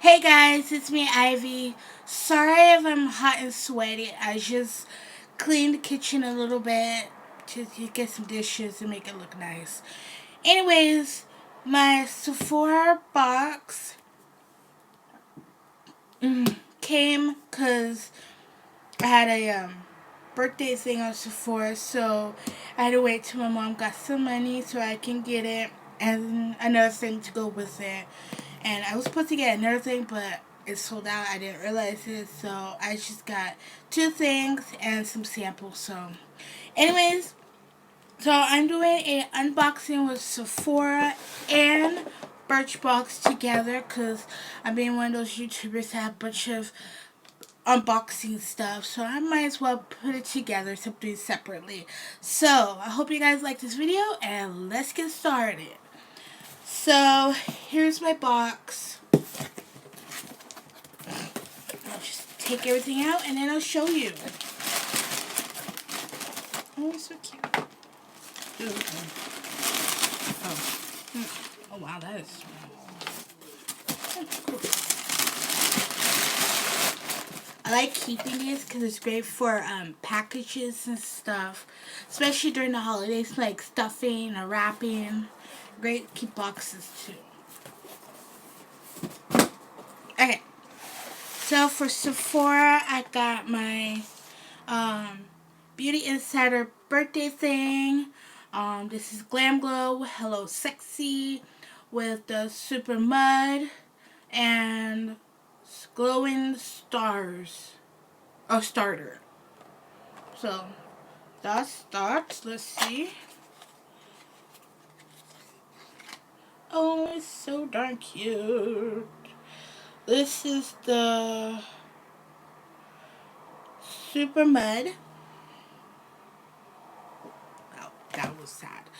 Hey guys, it's me, Ivy. Sorry if I'm hot and sweaty. I just cleaned the kitchen a little bit to get some dishes and make it look nice. Anyways, my Sephora box came because I had a birthday thing on Sephora, so I had to wait till my mom got some money so I can get it and another thing to go with it. And I was supposed to get another thing, but it sold out. I didn't realize it, so I just got two things and some samples. So, anyways, so I'm doing a unboxing with Sephora and Birchbox together because I'm being one of those YouTubers that have a bunch of unboxing stuff, so I might as well put it together, something separately. So I hope you guys like this video and let's get started. So here's my box. I'll just take everything out and then I'll show you. Oh, it's so cute. Oh wow, that is small. Cool. I like keeping these because it's great for packages and stuff, especially during the holidays, like stuffing or wrapping. Great to keep boxes too. Okay, so for Sephora, I got my Beauty Insider birthday thing. This is Glam Glow Hello Sexy with the Super Mud and glowing stars. Oh, starter. So that's that. Let's see. Oh, it's so darn cute. This is the Super Mud. Oh, that was sad.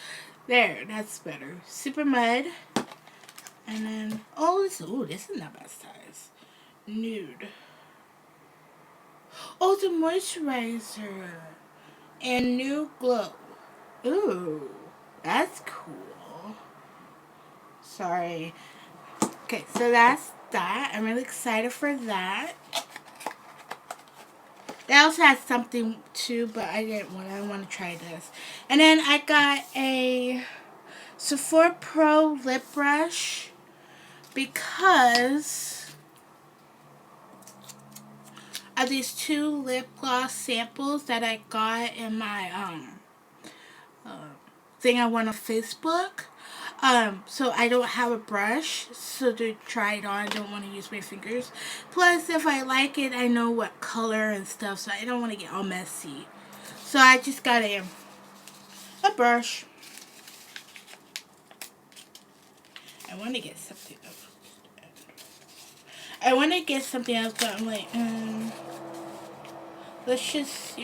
There, that's better. Super Mud. And then, this is not bad size. Nude. Oh, the moisturizer. And new glow. Ooh, that's cool. Sorry. Okay, so that's that. I'm really excited for that. They also had something too, but I want to try this. And then I got a Sephora Pro lip brush because of these two lip gloss samples that I got in my thing I won on Facebook. So I don't have a brush, so to try it on, I don't want to use my fingers. Plus, if I like it, I know what color and stuff, so I don't want to get all messy. So I just got a brush. I want to get something else. But I'm like, let's just,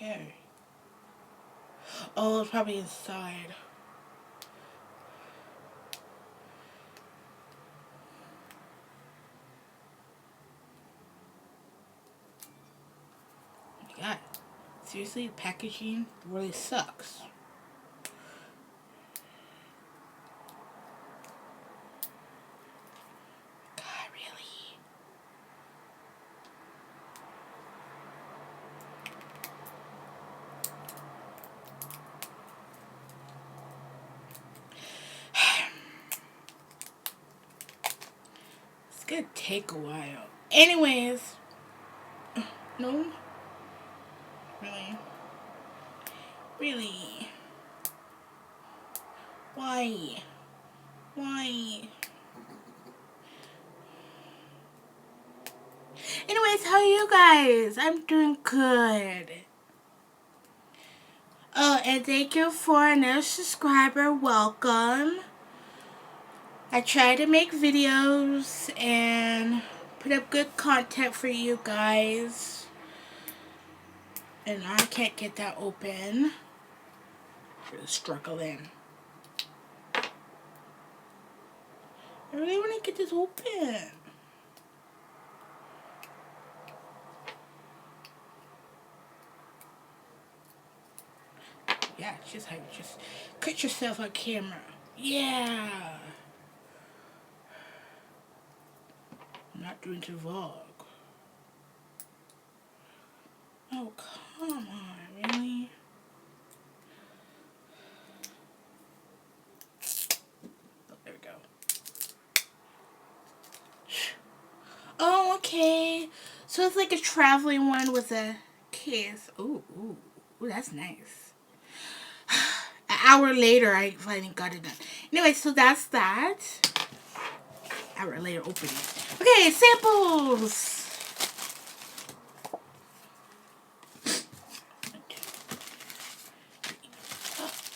Okay. Oh, it's probably inside. Oh my God. Seriously, the packaging really sucks. God, really? It's gonna take a while. Anyways, no, really, really, why, why? Anyways, how are you guys? I'm doing good. Oh, and thank you for another subscriber. Welcome. I try to make videos and put up good content for you guys. And I can't get that open. Really struggling. I really want to get this open. Yeah, just how you just cut yourself on camera. Yeah. I'm not doing the vlog. Oh, come on, really? Oh, there we go. Oh, okay. So it's like a traveling one with a case. Ooh, ooh, ooh, that's nice. An hour later, I finally got it done. Anyway, so that's that. Hour later, opening. Okay, samples.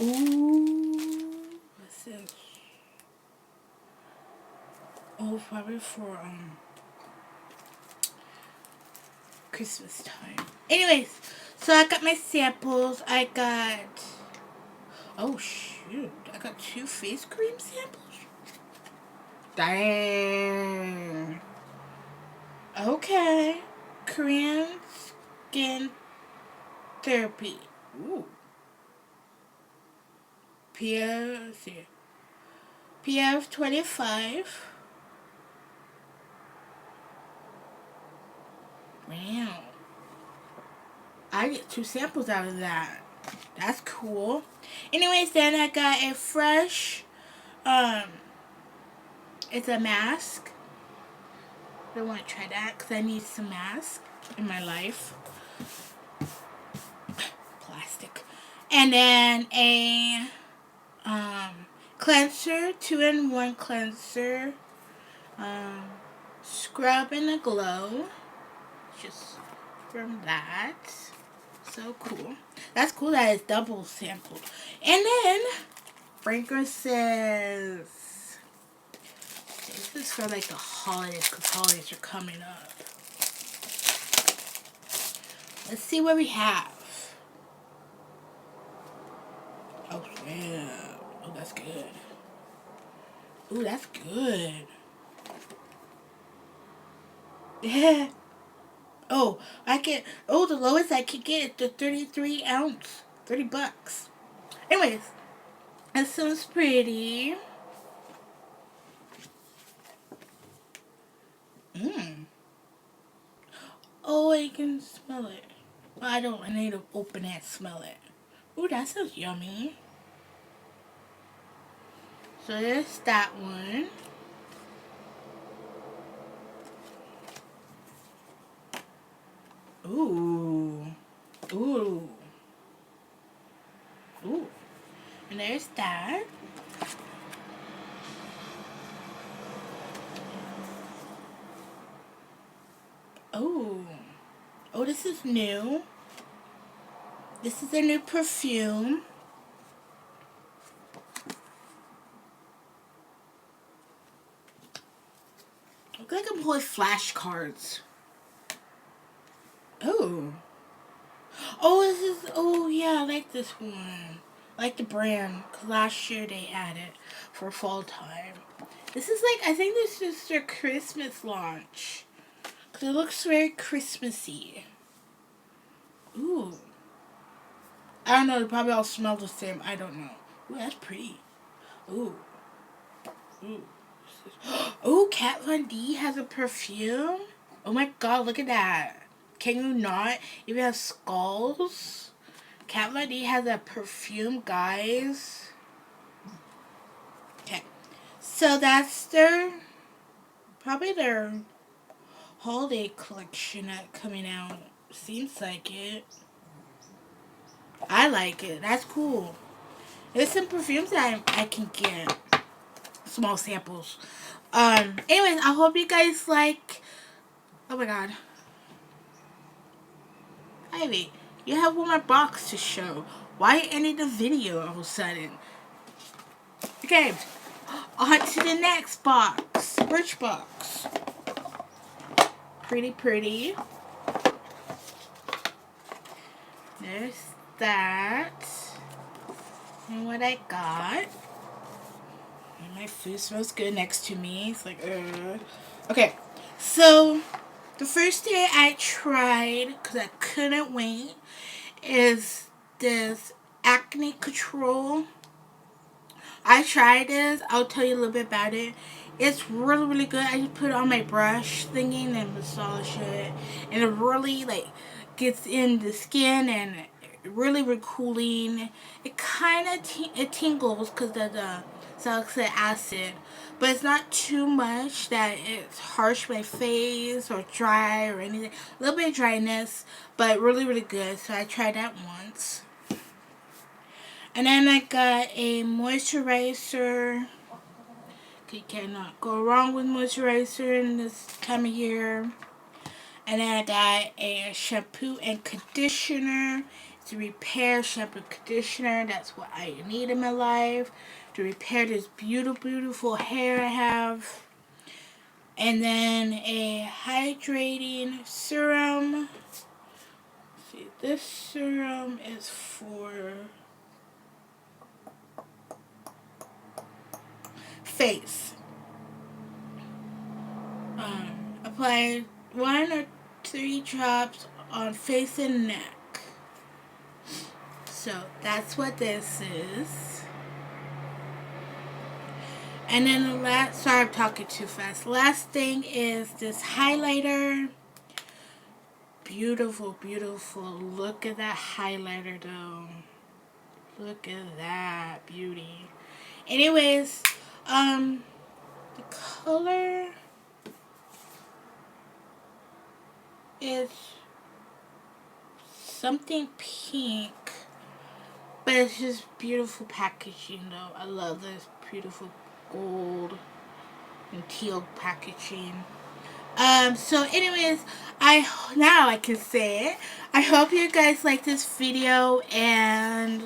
Ooh, what's this? Oh, probably for Christmas time. Anyways, so I got my samples. I got, oh shoot, I got 2 face cream samples. Dang. Okay. Korean skin therapy. Ooh. PF 25. Wow. I get 2 samples out of that. That's cool. Anyways, then I got a fresh, it's a mask. I want to try that because I need some mask in my life. Plastic. And then a, cleanser, 2-in-1 cleanser, scrub and a glow, just from that. So cool. That's cool that it's double sampled. And then fragrances. This is for like the holidays because holidays are coming up. Let's see what we have. Oh yeah. Oh, that's good. Ooh, that's good. Yeah. Oh, the lowest I could get is the 33 ounce. $30. Anyways, that sounds pretty. Oh, I can smell it. Well, I need to open it and smell it. Ooh, that sounds yummy. So there's that one. Ooh. Ooh. Ooh. And there's that. Oh. Oh, this is new. This is a new perfume. Look like I'm pulling flashcards. Oh. Oh yeah, I like this one. I like the brand, because last year they had it for fall time. This is like, I think this is their Christmas launch. Because it looks very Christmassy. Ooh. I don't know, they probably all smell the same. I don't know. Ooh, that's pretty. Ooh. Ooh. Oh, Kat Von D has a perfume? Oh my god, look at that. Can you not even have skulls? Kat Von D has a perfume, guys. Okay. So that's probably their holiday collection coming out. Seems like it. I like it. That's cool. There's some perfumes that I can get. Small samples. Anyways, I hope you guys like. Oh my god. Ivy, you have one more box to show. Why ended the video all of a sudden? Okay, on to the next box. Birchbox. Pretty, pretty. There's that. And what I got. And my food smells good next to me. It's like, Okay, so the first thing I tried, because I couldn't wait, is this acne control. I tried this. I'll tell you a little bit about it. It's really, really good. I just put it on my brush thingy and massage it. And it really, like, gets in the skin and really, really cooling. It kind of it tingles because of the salicylic acid. But it's not too much that it's harsh my face or dry or anything. A little bit of dryness, but really, really good. So I tried that once. And then I got a moisturizer. You cannot go wrong with moisturizer in this time of year. And then I got a shampoo and conditioner. To repair shampoo and conditioner. That's what I need in my life. To repair this beautiful, beautiful hair I have. And then a hydrating serum. See, this serum is for face. Apply 1 or 3 drops on face and neck. So that's what this is. And then the last, sorry I'm talking too fast. Last thing is this highlighter. Beautiful, beautiful. Look at that highlighter though. Look at that beauty. Anyways, the color is something pink, but it's just beautiful packaging though. I love this beautiful gold and teal packaging. So anyways, now I can say it. I hope you guys like this video and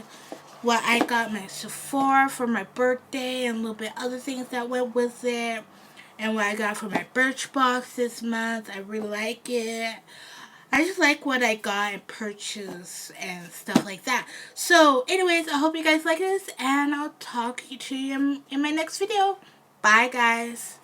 what I got my Sephora for my birthday and a little bit other things that went with it. And what I got for my Birchbox this month. I really like it. I just like what I got and purchased and stuff like that. So anyways, I hope you guys like this. And I'll talk to you in my next video. Bye guys.